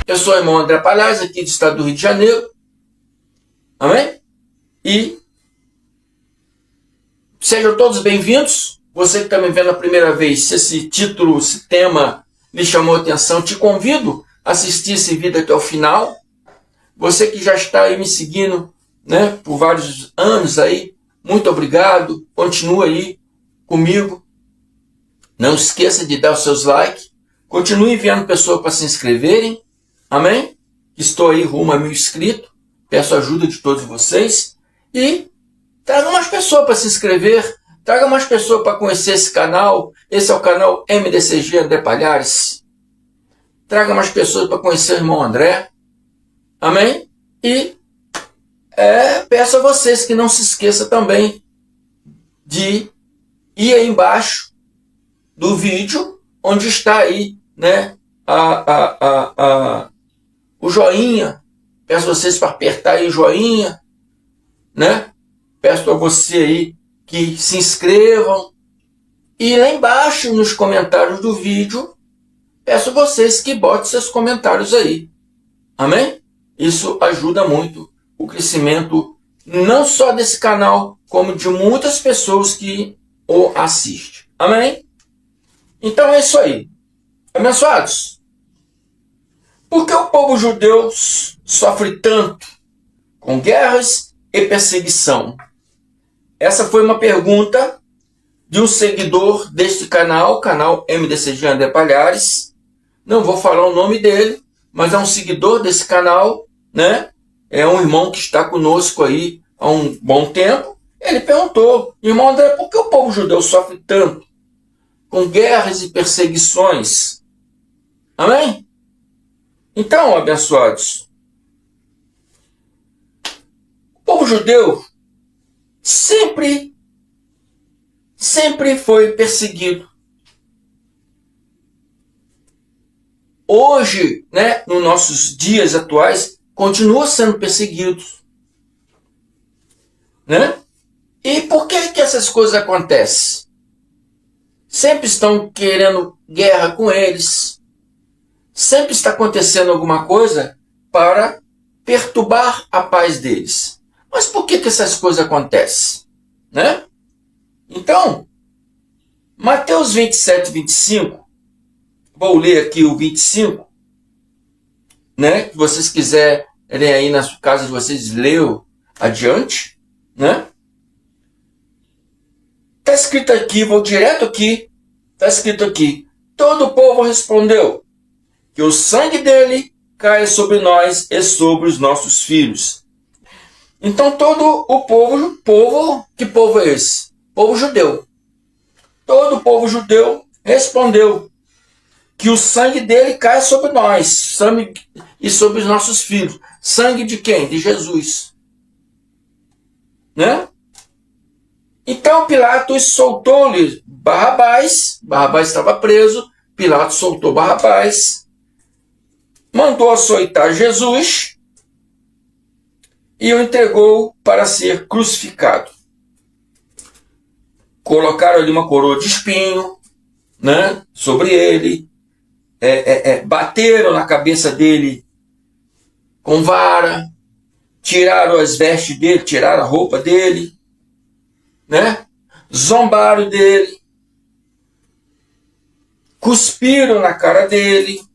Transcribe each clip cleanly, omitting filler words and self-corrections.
Eu sou o irmão André Palhares, aqui do estado do Rio de Janeiro. Amém? E sejam todos bem-vindos. Você que está me vendo a primeira vez, se esse título, esse tema lhe chamou a atenção, te convido a assistir esse vídeo até o final. Você que já está aí me seguindo, né, por vários anos aí, muito obrigado. Continua aí comigo. Não esqueça de dar os seus likes. Continue enviando pessoas para se inscreverem. Amém? Estou aí rumo a 1000 inscritos. Peço a ajuda de todos vocês. E traga mais pessoas para se inscrever. Traga mais pessoas para conhecer esse canal. Esse é o canal MDCG André Palhares. Traga mais pessoas para conhecer o irmão André. Amém? E peço a vocês que não se esqueçam também de ir aí embaixo do vídeo, onde está aí, né, o joinha. Peço a vocês para apertar aí o joinha, né? Peço a você aí que se inscrevam. E lá embaixo, nos comentários do vídeo, peço a vocês que botem seus comentários aí. Amém? Isso ajuda muito o crescimento, não só desse canal, como de muitas pessoas que o assistem. Amém? Então é isso aí. Abençoados. Por que o povo judeu sofre tanto com guerras e perseguição? Essa foi uma pergunta de um seguidor deste canal MDCG André Palhares. Não vou falar o nome dele, mas é um seguidor desse canal, né? É um irmão que está conosco aí há um bom tempo. Ele perguntou: irmão André, por que o povo judeu sofre tanto com guerras e perseguições? Amém? Então, abençoados, o povo judeu sempre foi perseguido. Hoje, né, nos nossos dias atuais, continua sendo perseguido, né? E por que essas coisas acontecem? Sempre estão querendo guerra com eles. Sempre está acontecendo alguma coisa para perturbar a paz deles. Mas por que essas coisas acontecem? Né? Então, Mateus 27, 25, vou ler aqui o 25, né? Se vocês quiserem aí na casa de vocês, leiam adiante, né? Está escrito aqui, vou direto aqui, está escrito aqui: todo o povo respondeu, que o sangue dele caia sobre nós e sobre os nossos filhos. Então todo o povo, que povo é esse? Povo judeu. Todo o povo judeu respondeu que o sangue dele caia sobre nós, sangue e sobre os nossos filhos. Sangue de quem? De Jesus. Né? Então Pilatos soltou-lhe Barrabás. Barrabás estava preso. Pilatos soltou Barrabás. Mandou açoitar Jesus e o entregou para ser crucificado. Colocaram ali uma coroa de espinho, né, sobre ele. Bateram na cabeça dele com vara. Tiraram as vestes dele, tiraram a roupa dele, né? Zombaram dele. Cuspiram na cara dele.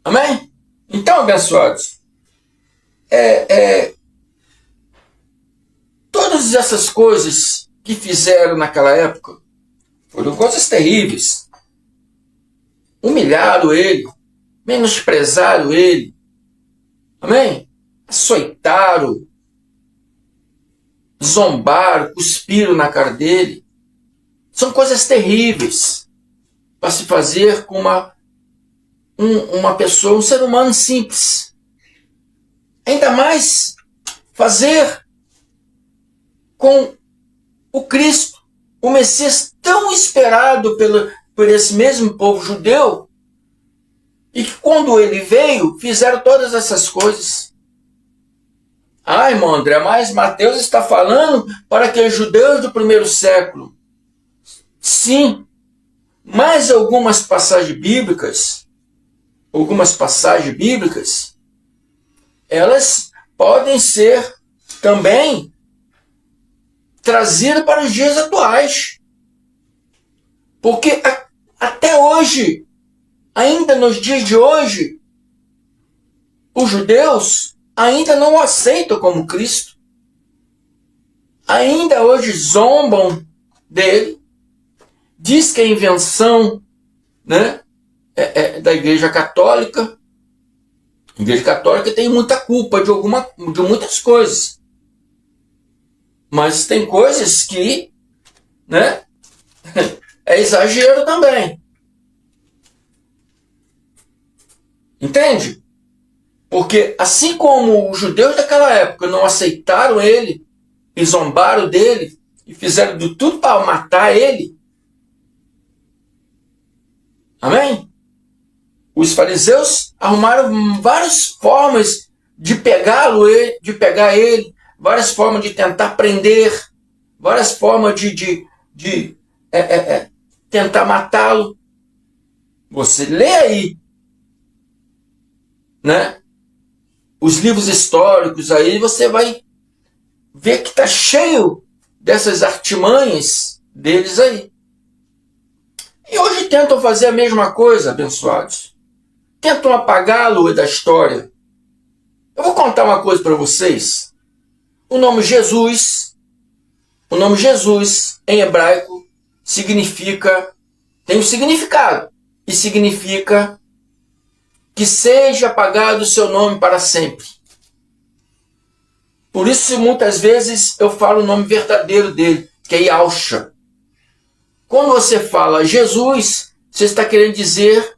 Amém? Então, abençoados, todas essas coisas que fizeram naquela época foram coisas terríveis. Humilharam ele, menosprezaram ele. Amém? Açoitaram, zombaram, cuspiram na cara dele. São coisas terríveis para se fazer com uma pessoa, um ser humano simples. Ainda mais fazer com o Cristo, o Messias tão esperado por esse mesmo povo judeu, e que quando ele veio, fizeram todas essas coisas. Ah, irmão André, mas Mateus está falando para aqueles judeus do primeiro século. Sim, mas algumas passagens bíblicas, algumas passagens bíblicas, elas podem ser também trazidas para os dias atuais. Porque até hoje, ainda nos dias de hoje, os judeus ainda não o aceitam como Cristo. Ainda hoje zombam dele. Diz que é invenção, né, da Igreja Católica. A Igreja Católica tem muita culpa de muitas coisas. Mas tem coisas que, né, é exagero também. Entende? Porque assim como os judeus daquela época não aceitaram ele e zombaram dele e fizeram de tudo para matar ele, amém? Os fariseus arrumaram várias formas de pegar ele, várias formas de tentar prender, várias formas de tentar matá-lo. Você lê aí, né, os livros históricos aí, você vai ver que está cheio dessas artimanhas deles aí. E hoje tentam fazer a mesma coisa, abençoados. Tentam apagá-lo da história. Eu vou contar uma coisa para vocês. O nome Jesus em hebraico tem um significado. E significa que seja apagado o seu nome para sempre. Por isso, muitas vezes, eu falo o nome verdadeiro dele, que é Yahshua. Quando você fala Jesus, você está querendo dizer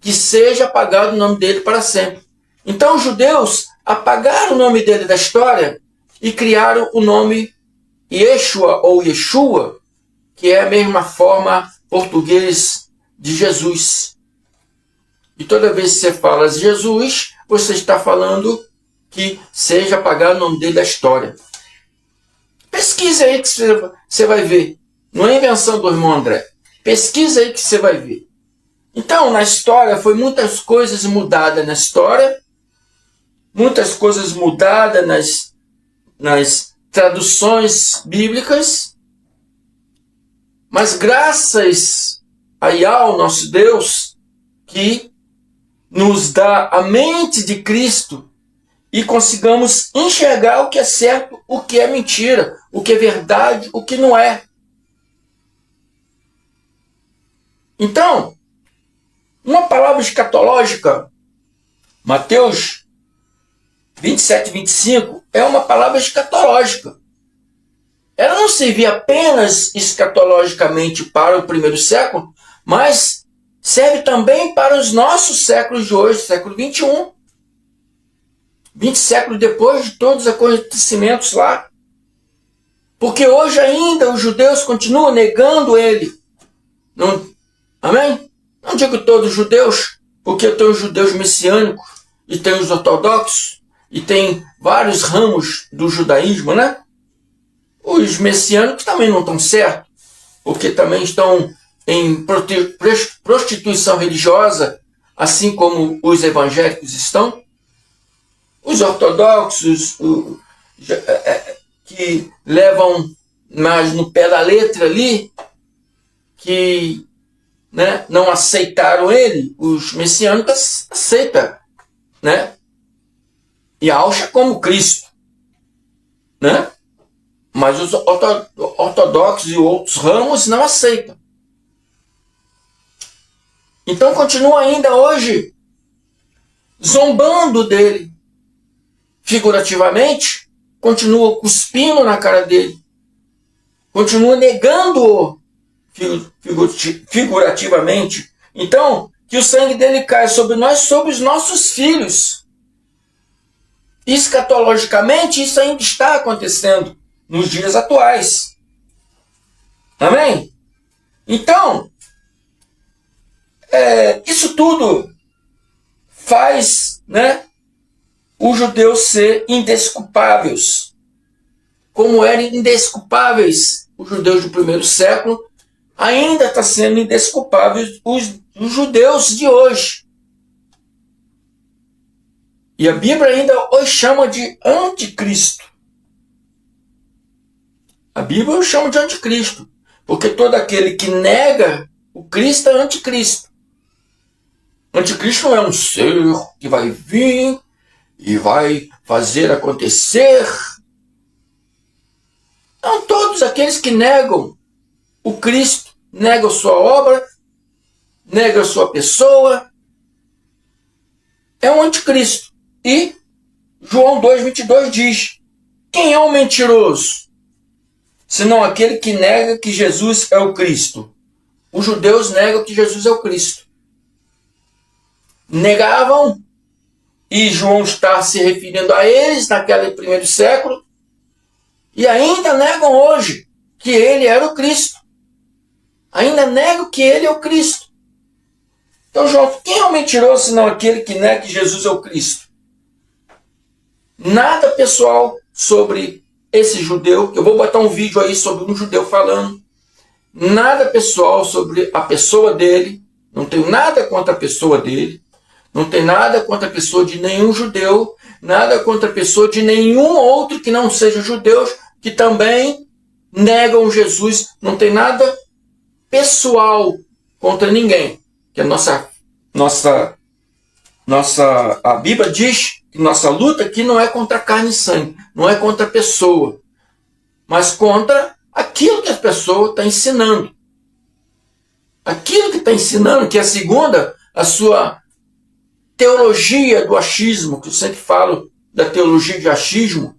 que seja apagado o nome dele para sempre. Então, os judeus apagaram o nome dele da história e criaram o nome Yeshua ou Yeshua, que é a mesma forma português de Jesus. E toda vez que você fala Jesus, você está falando que seja apagado o nome dele da história. Pesquisa aí que você vai ver. Não é invenção do irmão André. Pesquisa aí que você vai ver. Então, na história, foi muitas coisas mudadas na história, muitas coisas mudadas nas traduções bíblicas, mas graças a Yahweh, nosso Deus, que nos dá a mente de Cristo e consigamos enxergar o que é certo, o que é mentira, o que é verdade, o que não é. Então, uma palavra escatológica, Mateus 27, 25, é uma palavra escatológica. Ela não servia apenas escatologicamente para o primeiro século, mas serve também para os nossos séculos de hoje, século 21. 20 séculos depois de todos os acontecimentos lá. Porque hoje ainda os judeus continuam negando ele. Não, amém? Não digo todos os judeus, porque tem os judeus messiânicos, e tem os ortodoxos, e tem vários ramos do judaísmo, né? Os messiânicos também não estão certos, porque também estão em prostituição religiosa, assim como os evangélicos estão. Os ortodoxos, que levam mais no pé da letra ali, que, né, não aceitaram ele, os messiânicos aceitam, né? Yahshua como Cristo, né? Mas os ortodoxos e outros ramos não aceitam. Então continua ainda hoje zombando dele. Figurativamente, continua cuspindo na cara dele. Continua negando-o figurativamente. Então, que o sangue dele caia sobre nós, sobre os nossos filhos. Escatologicamente, isso ainda está acontecendo nos dias atuais. Amém? Então, isso tudo faz, né, os judeus ser indesculpáveis. Como eram indesculpáveis os judeus do primeiro século, ainda está sendo indesculpáveis os judeus de hoje. E a Bíblia ainda os chama de anticristo. A Bíblia os chama de anticristo. Porque todo aquele que nega o Cristo é anticristo. Anticristo não é um ser que vai vir e vai fazer acontecer. Não, todos aqueles que negam o Cristo, negam sua obra, negam sua pessoa, é um anticristo. E João 2,22 diz: quem é o mentiroso? Senão aquele que nega que Jesus é o Cristo. Os judeus negam que Jesus é o Cristo. Negavam, e João está se referindo a eles naquele primeiro século, e ainda negam hoje que ele era o Cristo. Ainda negam que ele é o Cristo. Então, João, quem é o mentiroso senão aquele que nega que Jesus é o Cristo? Nada pessoal sobre esse judeu. Eu vou botar um vídeo aí sobre um judeu falando. Nada pessoal sobre a pessoa dele. Não tenho nada contra a pessoa dele. Não tem nada contra a pessoa de nenhum judeu, nada contra a pessoa de nenhum outro que não seja judeus, que também negam Jesus. Não tem nada pessoal contra ninguém. Que a Bíblia diz que nossa luta aqui não é contra carne e sangue, não é contra a pessoa, mas contra aquilo que a pessoa está ensinando. Aquilo que está ensinando, que é a sua teologia do achismo, que eu sempre falo da teologia de achismo.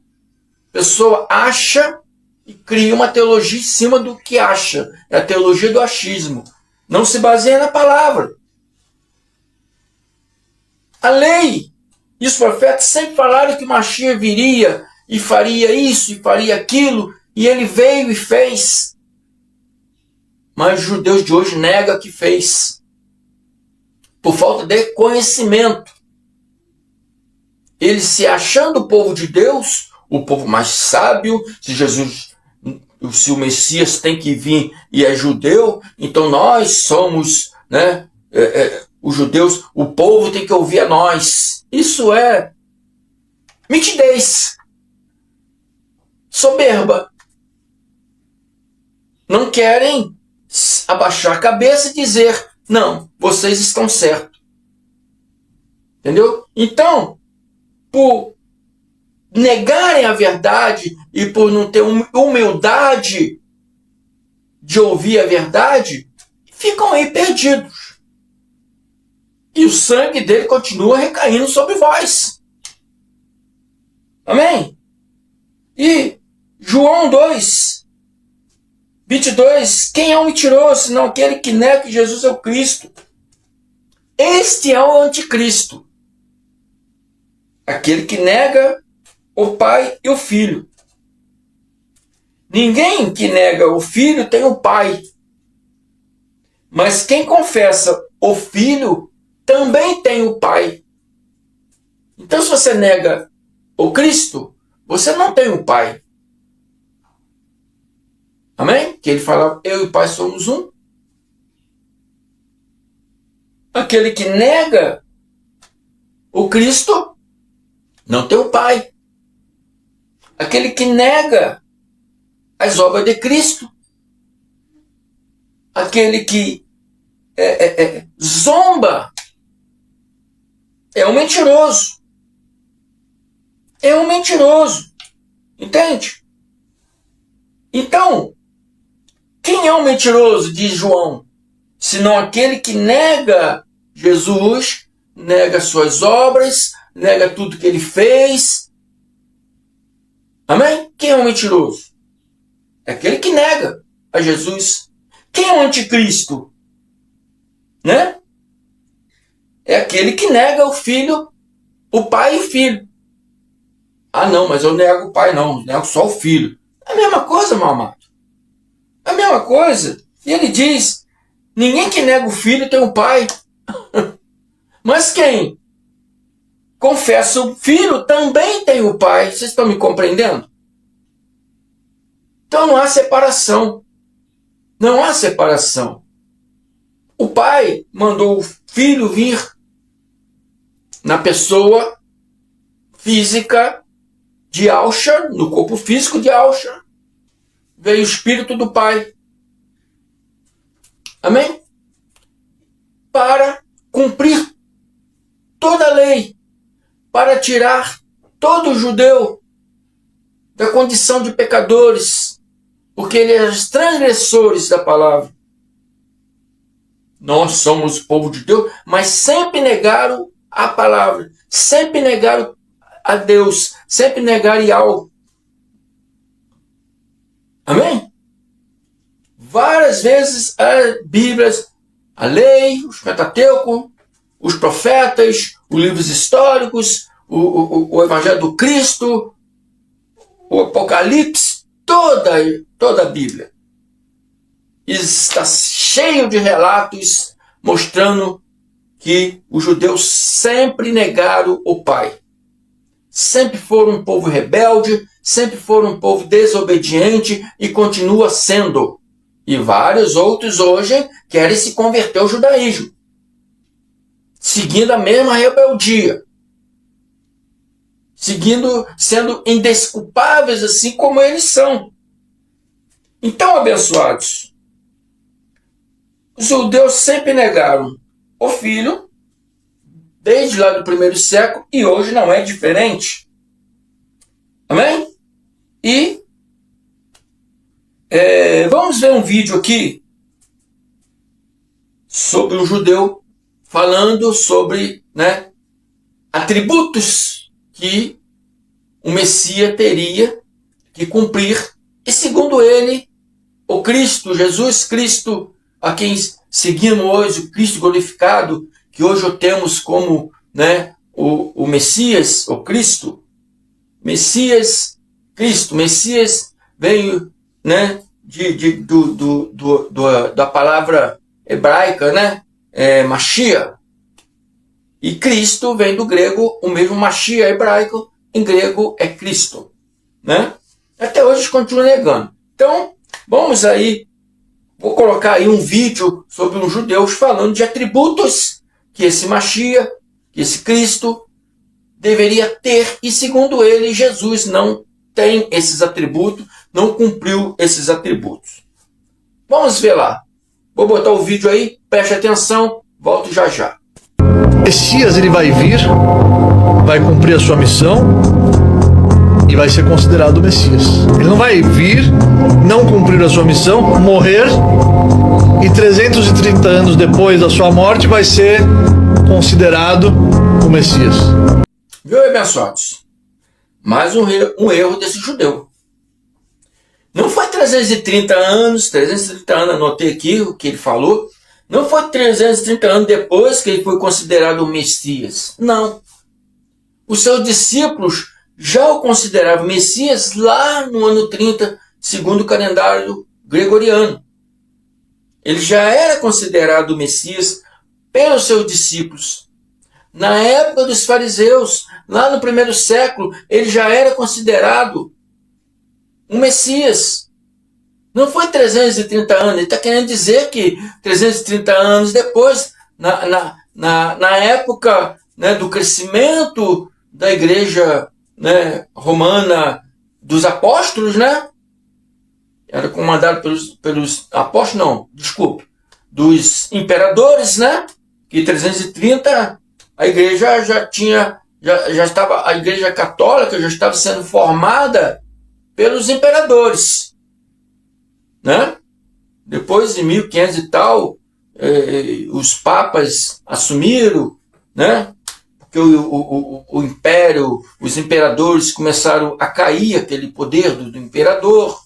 A pessoa acha e cria uma teologia em cima do que acha. É a teologia do achismo. Não se baseia na palavra. A lei e os profetas sempre falaram que Mashiach viria e faria isso e faria aquilo, e ele veio e fez. Mas os judeus de hoje negam que fez. Por falta de conhecimento. Eles se achando o povo de Deus, o povo mais sábio, se o Messias tem que vir e é judeu, então nós somos, os judeus, o povo tem que ouvir a nós. Isso é mitidez, soberba. Não querem abaixar a cabeça e dizer: não, vocês estão certos. Entendeu? Então, por negarem a verdade e por não ter humildade de ouvir a verdade, ficam aí perdidos. E o sangue dele continua recaindo sobre vós. Amém? E João 2:22, quem é o mentiroso, senão aquele que nega que Jesus é o Cristo? Este é o anticristo. Aquele que nega o Pai e o Filho. Ninguém que nega o Filho tem o Pai. Mas quem confessa o Filho também tem o Pai. Então, se você nega o Cristo, você não tem o Pai. Amém? Que ele fala: eu e o Pai somos um. Aquele que nega o Cristo não tem o Pai. Aquele que nega as obras de Cristo, aquele que zomba, é um mentiroso. É um mentiroso. Entende? Então, quem é o mentiroso, diz João? Senão aquele que nega Jesus, nega suas obras, nega tudo que ele fez. Amém? Quem é o mentiroso? É aquele que nega a Jesus. Quem é o anticristo? Né? É aquele que nega o Filho, o Pai e o Filho. Ah, não, mas eu nego o Pai, não. Eu nego só o Filho. É a mesma coisa, meu amado. É a mesma coisa. E ele diz: ninguém que nega o Filho tem o Pai. Mas quem confessa o Filho também tem o Pai. Vocês estão me compreendendo? Então não há separação. Não há separação. O Pai mandou o Filho vir na pessoa física de Yahshua, no corpo físico de Yahshua, veio o Espírito do Pai. Amém? Para cumprir toda a lei, para tirar todo judeu da condição de pecadores, porque eles eram os transgressores da palavra. Nós somos o povo de Deus, mas sempre negaram a palavra, sempre negaram a Deus, sempre negaram Yahweh. Amém? Várias vezes a Bíblia, a lei, os Pentateuco, os profetas, os livros históricos, o Evangelho do Cristo, o Apocalipse, toda a Bíblia está cheio de relatos mostrando que os judeus sempre negaram o Pai. Sempre foram um povo rebelde, sempre foram um povo desobediente e continua sendo. E vários outros hoje querem se converter ao judaísmo, seguindo a mesma rebeldia, sendo indesculpáveis assim como eles são. Então, abençoados, os judeus sempre negaram o Filho, desde lá do primeiro século, e hoje não é diferente. Amém? E vamos ver um vídeo aqui sobre um judeu falando sobre, atributos que o Messias teria que cumprir. E segundo ele, o Cristo, Jesus Cristo, a quem seguimos hoje, o Cristo glorificado, que hoje o temos como o Messias, o Cristo, Messias, Cristo, Messias veio da palavra hebraica, Mashiach, e Cristo vem do grego, o mesmo Mashiach hebraico, em grego é Cristo, Até hoje eles continuam negando. Então, vamos aí, vou colocar aí um vídeo sobre uns judeus falando de atributos que esse Mashiach, que esse Cristo deveria ter, e segundo ele, Jesus não tem esses atributos, não cumpriu esses atributos. Vamos ver lá. Vou botar o vídeo aí, preste atenção, volto já já. O Messias, ele vai vir, vai cumprir a sua missão e vai ser considerado o Messias. Ele não vai vir, não cumprir a sua missão, morrer e 330 anos depois da sua morte vai ser considerado o Messias. Viu, abençoados? Mais um erro desse judeu. Não foi 330 anos, anotei aqui o que ele falou. Não foi 330 anos depois que ele foi considerado o Messias. Não. Os seus discípulos já o consideravam Messias lá no ano 30, segundo o calendário gregoriano. Ele já era considerado o Messias pelos seus discípulos. Na época dos fariseus, lá no primeiro século, ele já era considerado um Messias. Não foi 330 anos. Ele está querendo dizer que 330 anos depois, na época do crescimento da igreja romana dos apóstolos, era comandado pelos apóstolos, não, desculpe, dos imperadores, que 330 a igreja já estava, a igreja católica já estava sendo formada pelos imperadores, Depois de 1500 e tal, os papas assumiram, porque o império, os imperadores começaram a cair, aquele poder do imperador.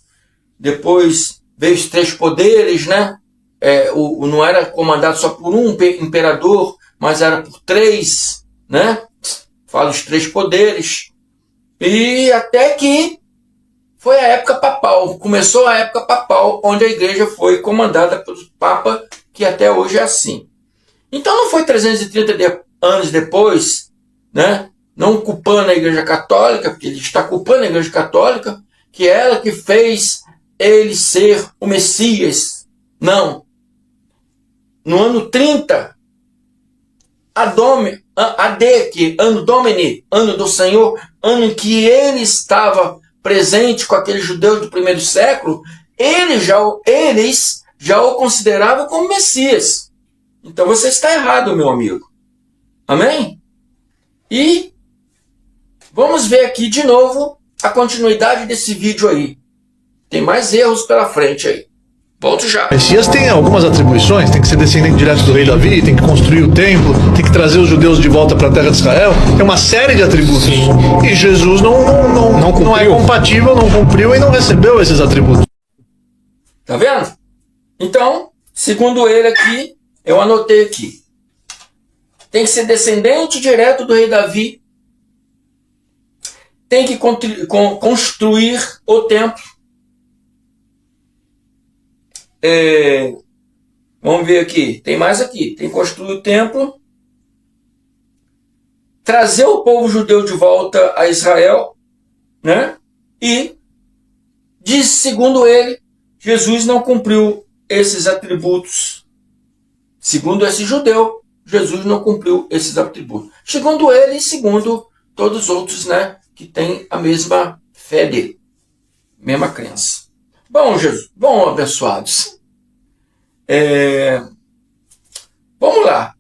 Depois veio os três poderes, não era comandado só por um imperador, mas era por três, Fala os três poderes. E até que foi a época papal, começou a época papal, onde a igreja foi comandada pelo Papa, que até hoje é assim. Então não foi 330 anos depois, não culpando a igreja católica, porque ele está culpando a igreja católica, que é ela que fez ele ser o Messias. Não. No ano 30, AD, que Anno Domini, ano do Senhor, ano em que ele estava presente com aqueles judeus do primeiro século, eles já o consideravam como Messias. Então você está errado, meu amigo. Amém? E vamos ver aqui de novo a continuidade desse vídeo aí. Tem mais erros pela frente aí. Volto já. O Messias tem algumas atribuições, tem que ser descendente direto do rei Davi, tem que construir o templo, tem que trazer os judeus de volta para a terra de Israel. Tem uma série de atributos. Sim. E Jesus não é compatível, não cumpriu e não recebeu esses atributos. Tá vendo? Então, segundo ele aqui, eu anotei aqui. Tem que ser descendente direto do rei Davi. Tem que construir o templo. Vamos ver aqui. Tem mais aqui. Tem que construir o templo. Trazer o povo judeu de volta a Israel. Né? E, diz, segundo ele, Jesus não cumpriu esses atributos. Segundo esse judeu, Jesus não cumpriu esses atributos. Segundo ele e segundo todos os outros, né, que têm a mesma fé dele. Mesma crença. Bom, Jesus, bom, abençoados. Vamos lá.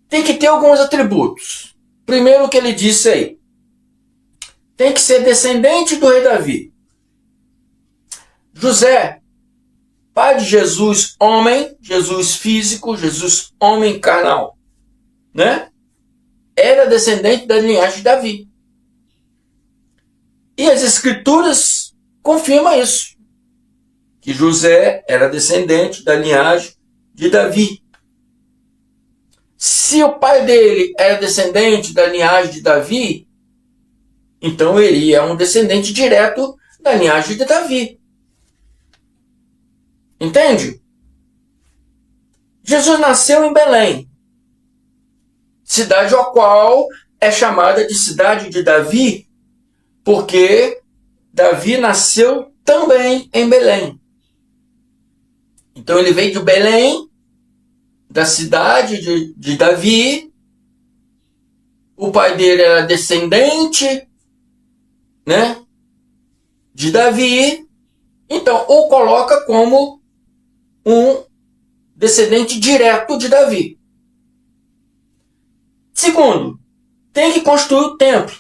Tem que ter alguns atributos. Primeiro o que ele disse aí. Tem que ser descendente do rei Davi. José, pai de Jesus, homem, Jesus físico, Jesus homem carnal, né? Era descendente da linhagem de Davi. E as escrituras confirmam isso, que José era descendente da linhagem de Davi. Se o pai dele era descendente da linhagem de Davi, então ele é um descendente direto da linhagem de Davi. Entende? Jesus nasceu em Belém, cidade a qual é chamada de cidade de Davi, porque Davi nasceu também em Belém. Então ele veio de Belém, da cidade de Davi. O pai dele era descendente, né, de Davi. Então o coloca como um descendente direto de Davi. Segundo, tem que construir o templo.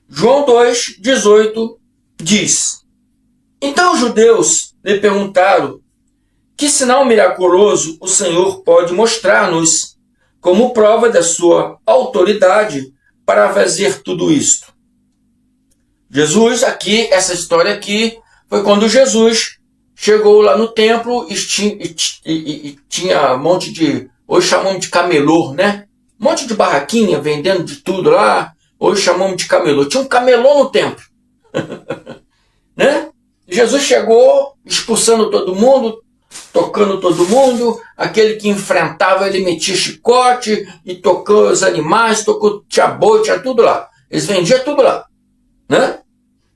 João 2,18 diz: então os judeus lhe perguntaram: que sinal miraculoso o Senhor pode mostrar-nos como prova da sua autoridade para fazer tudo isto? Jesus, aqui, essa história aqui, foi quando Jesus chegou lá no templo e tinha um monte de, hoje chamamos de camelô, né? Um monte de barraquinha vendendo de tudo lá, hoje chamamos de camelô. Tinha um camelô no templo. Né? Jesus chegou expulsando todo mundo, tocando todo mundo, aquele que enfrentava ele metia chicote e tocou os animais, tinha boi, tinha tudo lá. Eles vendiam tudo lá. Né?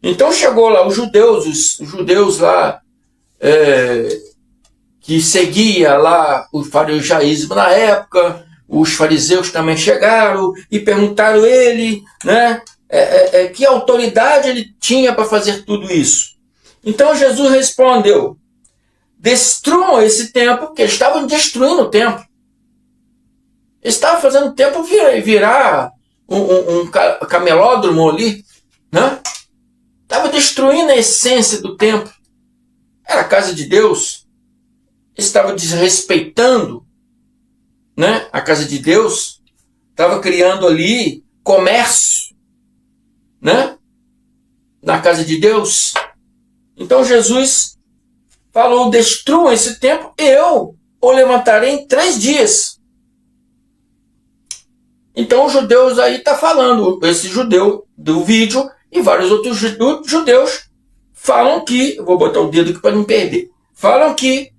Então chegou lá os judeus lá, que seguia lá o farisaísmo na época, os fariseus também chegaram e perguntaram ele, né, que autoridade ele tinha para fazer tudo isso. Então Jesus respondeu: destruam esse templo, porque eles estavam destruindo o templo. Eles estavam fazendo o templo virar um camelódromo ali, né? Estava destruindo a essência do templo. Era a casa de Deus. Estava desrespeitando, né, a casa de Deus. Estava criando ali comércio, né, na casa de Deus. Então Jesus falou: destruam esse templo e eu o levantarei em 3 dias. Então os judeus aí está falando, esse judeu do vídeo e vários outros judeus falam que, eu vou botar o dedo aqui para não perder, falam que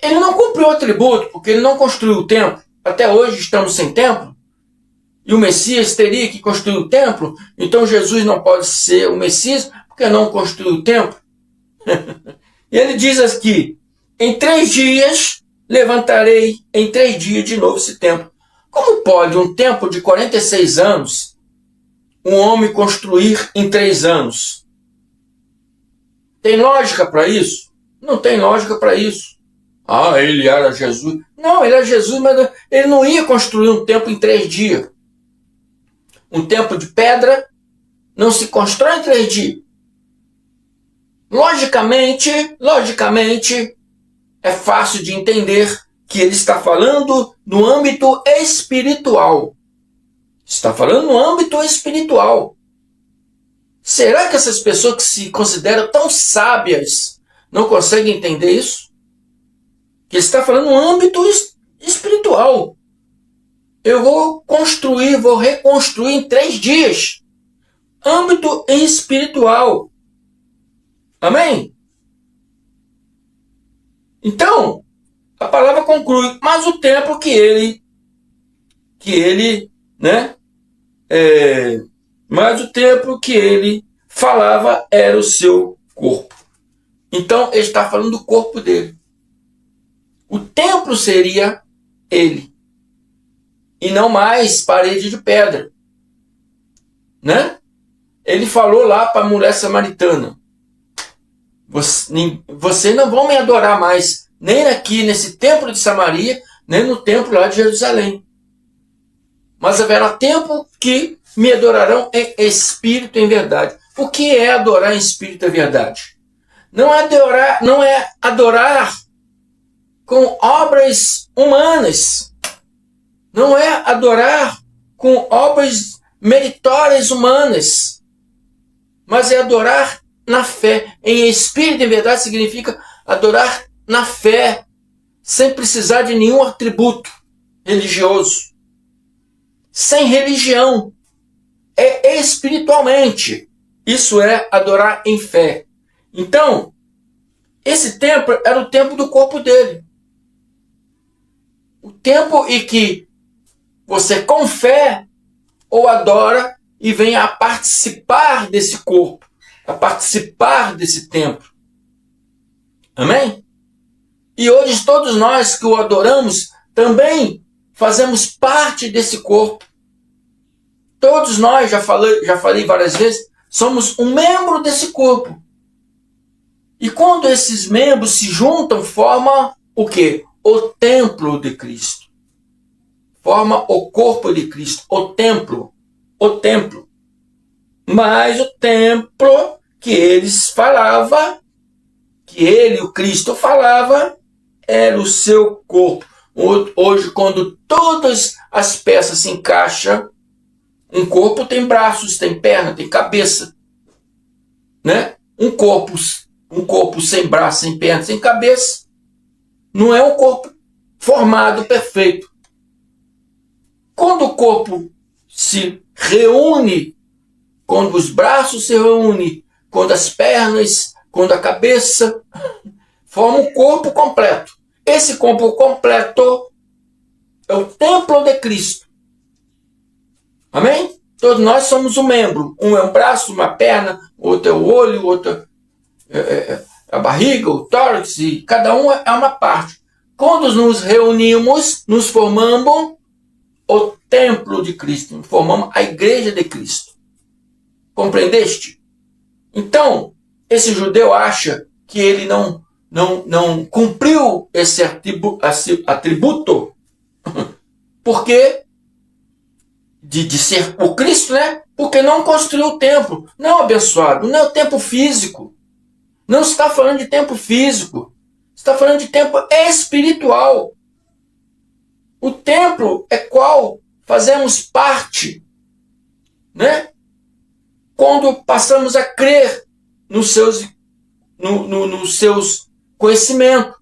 ele não cumpriu o atributo, porque ele não construiu o templo. Até hoje estamos sem templo. E o Messias teria que construir o templo. Então Jesus não pode ser o Messias, porque não construiu o templo. E ele diz aqui: em 3 dias levantarei em 3 dias de novo esse templo. Como pode um tempo de 46 anos um homem construir em 3 anos? Tem lógica para isso? Não tem lógica para isso. Ah, ele era Jesus. Não, ele era Jesus, mas ele não ia construir um templo em 3 dias. Um templo de pedra não se constrói em 3 dias. Logicamente, é fácil de entender que ele está falando no âmbito espiritual. Está falando no âmbito espiritual. Será que essas pessoas que se consideram tão sábias não conseguem entender isso? Que ele está falando no âmbito espiritual. Eu vou construir, vou reconstruir em 3 dias. Âmbito espiritual. Amém? Então, a palavra conclui, mas o templo que ele, né? Mas o templo que ele falava era o seu corpo. Então, ele está falando do corpo dele. O templo seria ele. E não mais parede de pedra. Né? Ele falou lá para a mulher samaritana: vocês não vão me adorar mais, nem aqui nesse templo de Samaria, nem no templo lá de Jerusalém. Mas haverá tempo que me adorarão em espírito e em verdade. O que é adorar em espírito e verdade? Não é adorar com obras humanas. Não é adorar com obras meritórias humanas. Mas é adorar na fé. Em espírito e em verdade significa adorar na fé, sem precisar de nenhum atributo religioso. Sem religião. É espiritualmente. Isso é adorar em fé. Então, esse templo era o templo do corpo dele. O templo em que você com fé ou adora e vem a participar desse corpo, a participar desse templo. Amém? E hoje todos nós que o adoramos também fazemos parte desse corpo. Todos nós, já falei várias vezes, somos um membro desse corpo. E quando esses membros se juntam, forma o quê? O templo de Cristo. Forma o corpo de Cristo, o templo. O templo. Mas o templo que eles falavam, que ele, o Cristo, falava, era o seu corpo. Hoje, quando todas as peças se encaixam, um corpo tem braços, tem perna, tem cabeça. Né? Um corpo sem braço, sem perna, sem cabeça, não é um corpo formado perfeito. Quando o corpo se reúne, quando os braços se reúnem, quando as pernas, quando a cabeça, forma um corpo completo. Esse corpo completo é o templo de Cristo. Amém? Todos nós somos um membro. Um é um braço, uma perna, outro é o olho, outro é a barriga, o tórax, e cada um é uma parte. Quando nos reunimos, nos formamos o templo de Cristo, formamos a igreja de Cristo. Compreendeste? Então, esse judeu acha que ele não cumpriu esse atributo porque de ser o Cristo, né? Porque não construiu o templo. Não, abençoado, não é o templo físico. Não se está falando de templo físico. Está falando de templo espiritual. O templo é qual fazemos parte, né? Quando passamos a crer nos seus conhecimentos,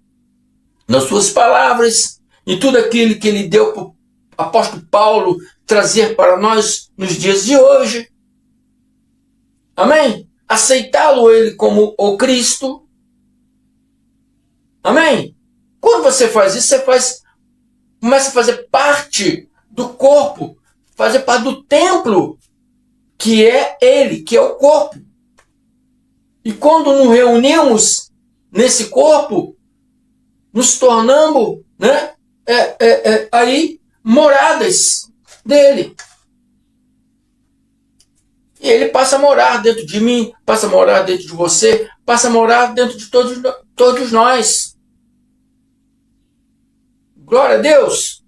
nas suas palavras, em tudo aquilo que ele deu para o apóstolo Paulo trazer para nós nos dias de hoje. Amém? Aceitá-lo ele como o Cristo. Amém? Quando você faz isso, começa a fazer parte do corpo, fazer parte do templo, que é ele, que é o corpo. E quando nos reunimos nesse corpo, nos tornamos, né? Aí moradas dele. E ele passa a morar dentro de mim, passa a morar dentro de você, passa a morar dentro de todos nós. Glória a Deus.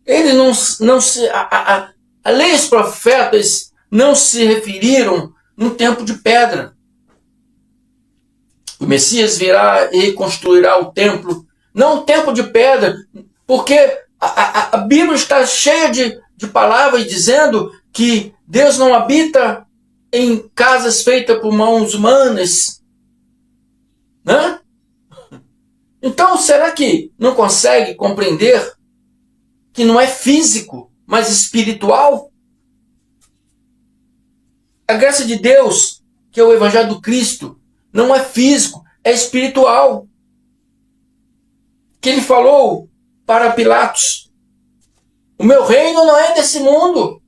Ele não se... A lei e os profetas não se referiram no tempo de pedra. O Messias virá e reconstruirá o templo, não o templo de pedra, porque a Bíblia está cheia de palavras dizendo que Deus não habita em casas feitas por mãos humanas. Né? Então, será que não consegue compreender que não é físico, mas espiritual? A graça de Deus, que é o Evangelho do Cristo, não é físico, é espiritual. Que ele falou para Pilatos: o meu reino não é desse mundo.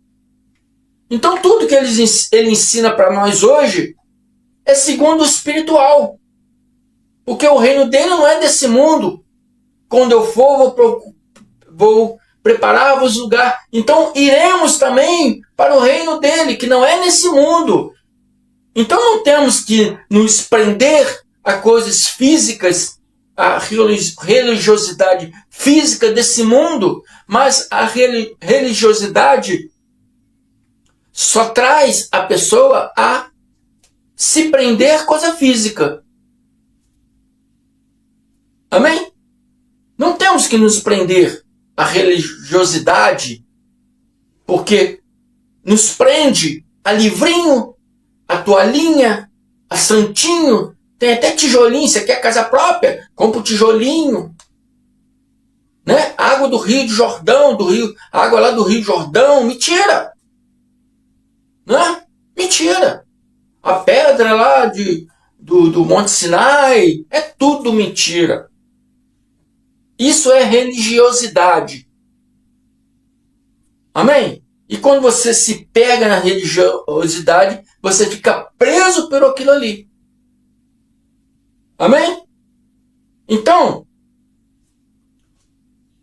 Então tudo que ele ensina para nós hoje é segundo o espiritual. Porque o reino dele não é desse mundo. Quando eu for, vou preparar-vos lugar. Então iremos também para o reino dele, que não é nesse mundo. Então não temos que nos prender a coisas físicas, a religiosidade física desse mundo, mas a religiosidade só traz a pessoa a se prender à coisa física. Amém? Não temos que nos prender à religiosidade, porque nos prende a livrinho, a toalhinha, a santinho, tem até tijolinho. Você quer casa própria? Compra o tijolinho. Né? Água do Rio de Jordão, água lá do Rio de Jordão, mentira. Né? Mentira. A pedra lá do Monte Sinai, é tudo mentira. Isso é religiosidade. Amém? E quando você se pega na religiosidade, você fica preso por aquilo ali. Amém? Então,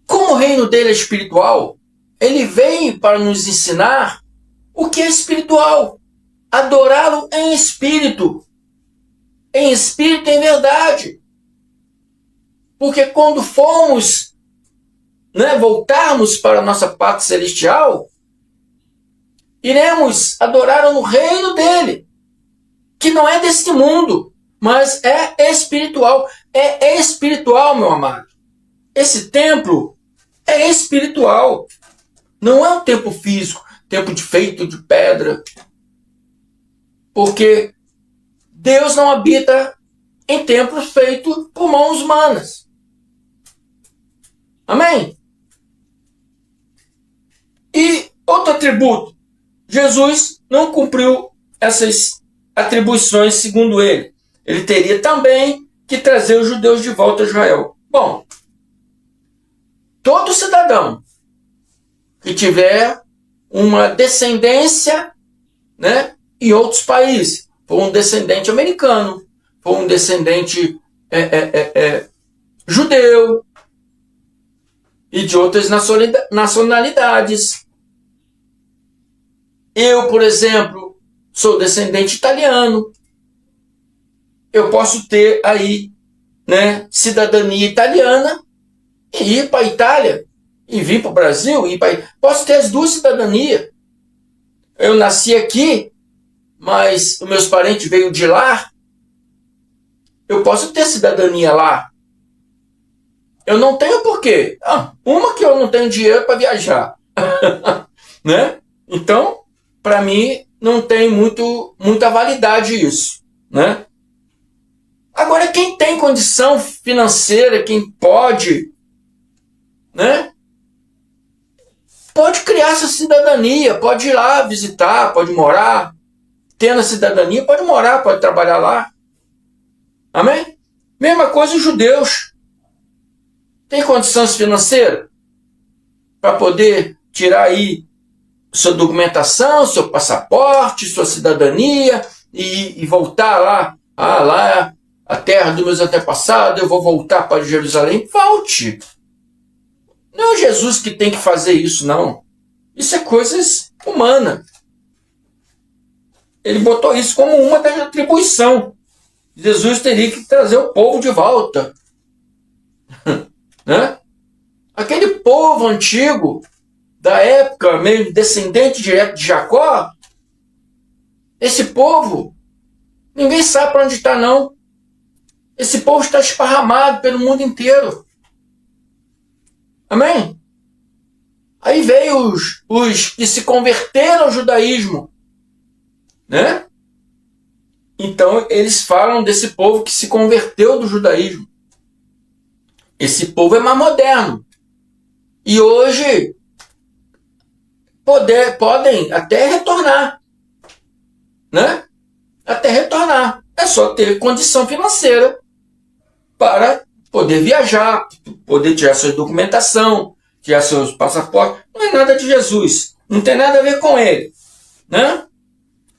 como o reino dele é espiritual, ele veio para nos ensinar o que é espiritual. Adorá-lo em espírito e em verdade. Porque quando formos, voltarmos para a nossa pátria celestial, iremos adorar no reino dele, que não é deste mundo, mas é espiritual. É espiritual, meu amado. Esse templo é espiritual. Não é um templo físico, templo feito de pedra. Porque Deus não habita em templos feitos por mãos humanas. Amém? E outro atributo. Jesus não cumpriu essas atribuições segundo ele. Ele teria também que trazer os judeus de volta a Israel. Bom, todo cidadão que tiver uma descendência, em outros países, for um descendente americano, for um descendente judeu e de outras nacionalidades. Eu, por exemplo, sou descendente italiano. Eu posso ter aí, cidadania italiana e ir para a Itália, e vir para o Brasil, posso ter as duas cidadanias. Eu nasci aqui, mas os meus parentes veio de lá. Eu posso ter cidadania lá. Eu não tenho por quê? Uma que eu não tenho dinheiro para viajar. Então, para mim, não tem muita validade isso. Agora, quem tem condição financeira, quem pode, pode criar essa cidadania, pode ir lá visitar, pode morar. Tendo a cidadania, pode morar, pode trabalhar lá. Amém? Mesma coisa os judeus. Tem condições financeiras para poder tirar aí sua documentação, seu passaporte, sua cidadania e voltar lá, lá a terra dos meus antepassados, eu vou voltar para Jerusalém. Volte. Não é Jesus que tem que fazer isso, não. Isso é coisas humanas. Ele botou isso como uma das atribuições. Jesus teria que trazer o povo de volta. Né? Aquele povo antigo, da época, meio descendente direto de Jacó, esse povo, ninguém sabe para onde está, não. Esse povo está esparramado pelo mundo inteiro. Amém? Aí veio os que se converteram ao judaísmo, né? Então, eles falam desse povo que se converteu do judaísmo. Esse povo é mais moderno. E hoje, podem até retornar. Né? Até retornar. É só ter condição financeira para poder viajar, poder tirar sua documentação, tirar seus passaportes. Não é nada de Jesus. Não tem nada a ver com ele. Né?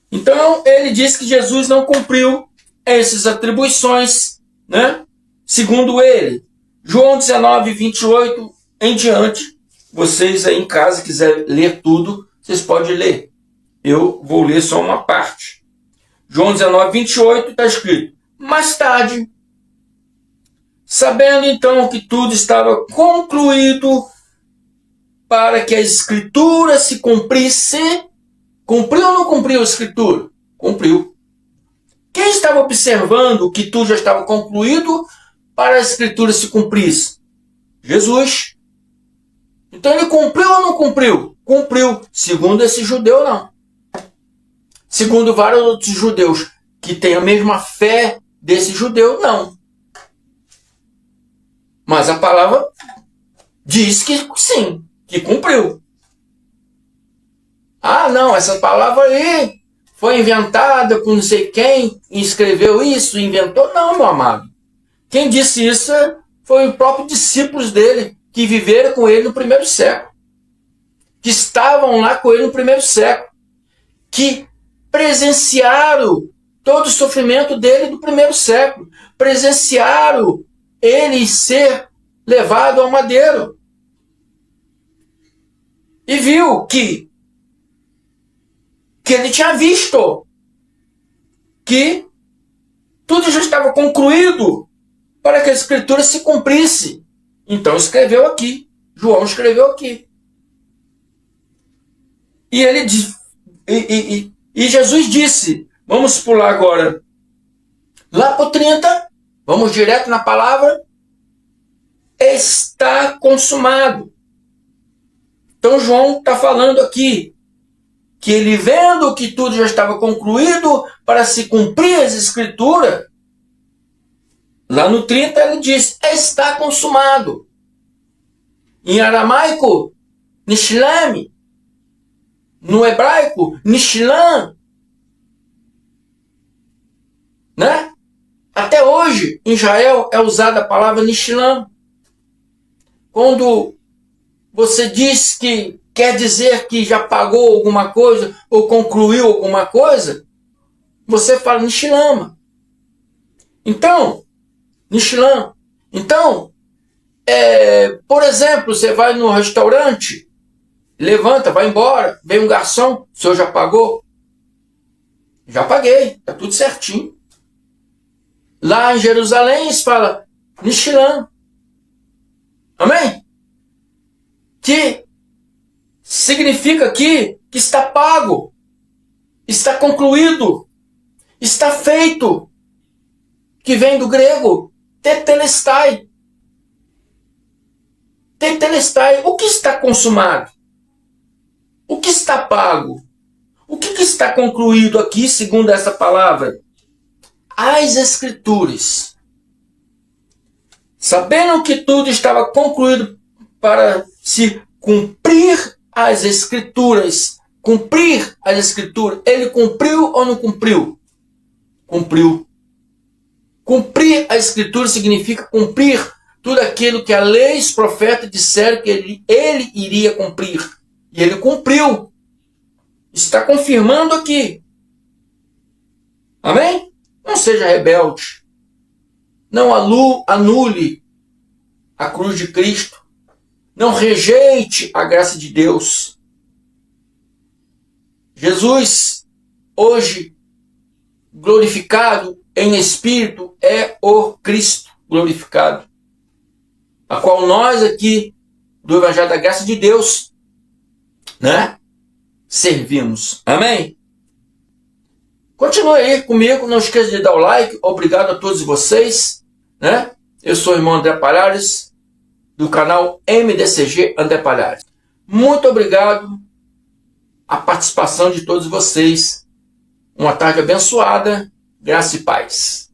Então, ele diz que Jesus não cumpriu essas atribuições, né? Segundo ele. João 19, 28 em diante. Vocês aí em casa quiserem ler tudo, vocês podem ler. Eu vou ler só uma parte. João 19, 28 está escrito: mais tarde, sabendo então que tudo estava concluído para que a Escritura se cumprisse. Cumpriu ou não cumpriu a Escritura? Cumpriu. Quem estava observando que tudo já estava concluído para a Escritura se cumprisse? Jesus. Então ele cumpriu ou não cumpriu? Cumpriu. Segundo esse judeu, não. Segundo vários outros judeus que têm a mesma fé desse judeu, não. Mas a palavra diz que sim, que cumpriu. Ah, não, essa palavra aí foi inventada por não sei quem, escreveu isso, inventou. Não, meu amado. Quem disse isso foi os próprios discípulos dele, que viveram com ele no primeiro século. Que estavam lá com ele no primeiro século. Que presenciaram todo o sofrimento dele no primeiro século. Presenciaram ele ser levado ao madeiro. E viu que ele tinha visto que tudo já estava concluído para que a Escritura se cumprisse. Então escreveu aqui. João escreveu aqui. E ele e Jesus disse, vamos pular agora lá para o 30, vamos direto na palavra, está consumado. Então João está falando aqui que ele vendo que tudo já estava concluído para se cumprir as Escrituras, lá no 30 ele diz, está consumado. Em aramaico, nishlam. No hebraico, nishlam. Né? Até hoje, em Israel, é usada a palavra nishlam. Quando você diz que quer dizer que já pagou alguma coisa ou concluiu alguma coisa, você fala nishlam. Então, nishlam. Então, por exemplo, você vai no restaurante, levanta, vai embora, vem um garçom, o senhor já pagou? Já paguei, está tudo certinho. Lá em Jerusalém, eles falam nishlam. Amém? Que significa aqui que está pago, está concluído, está feito, que vem do grego tetelestai. Tetelestai, o que está consumado? O que está pago? O que está concluído aqui, segundo essa palavra? As Escrituras. Sabendo que tudo estava concluído para se cumprir as Escrituras. Cumprir as Escrituras. Ele cumpriu ou não cumpriu? Cumpriu. Cumprir a Escritura significa cumprir tudo aquilo que a lei e os profetas disseram que ele iria cumprir. E ele cumpriu. Está confirmando aqui. Amém? Não seja rebelde. Não anule a cruz de Cristo. Não rejeite a graça de Deus. Jesus, hoje, glorificado em espírito, é o Cristo glorificado, a qual nós aqui, do Evangelho da Graça de Deus, né, servimos. Amém? Continue aí comigo, não esqueça de dar o like. Obrigado a todos vocês, né? Eu sou o irmão André Palhares, do canal MDCG André Palhares. Muito obrigado a participação de todos vocês. Uma tarde abençoada, graça e paz.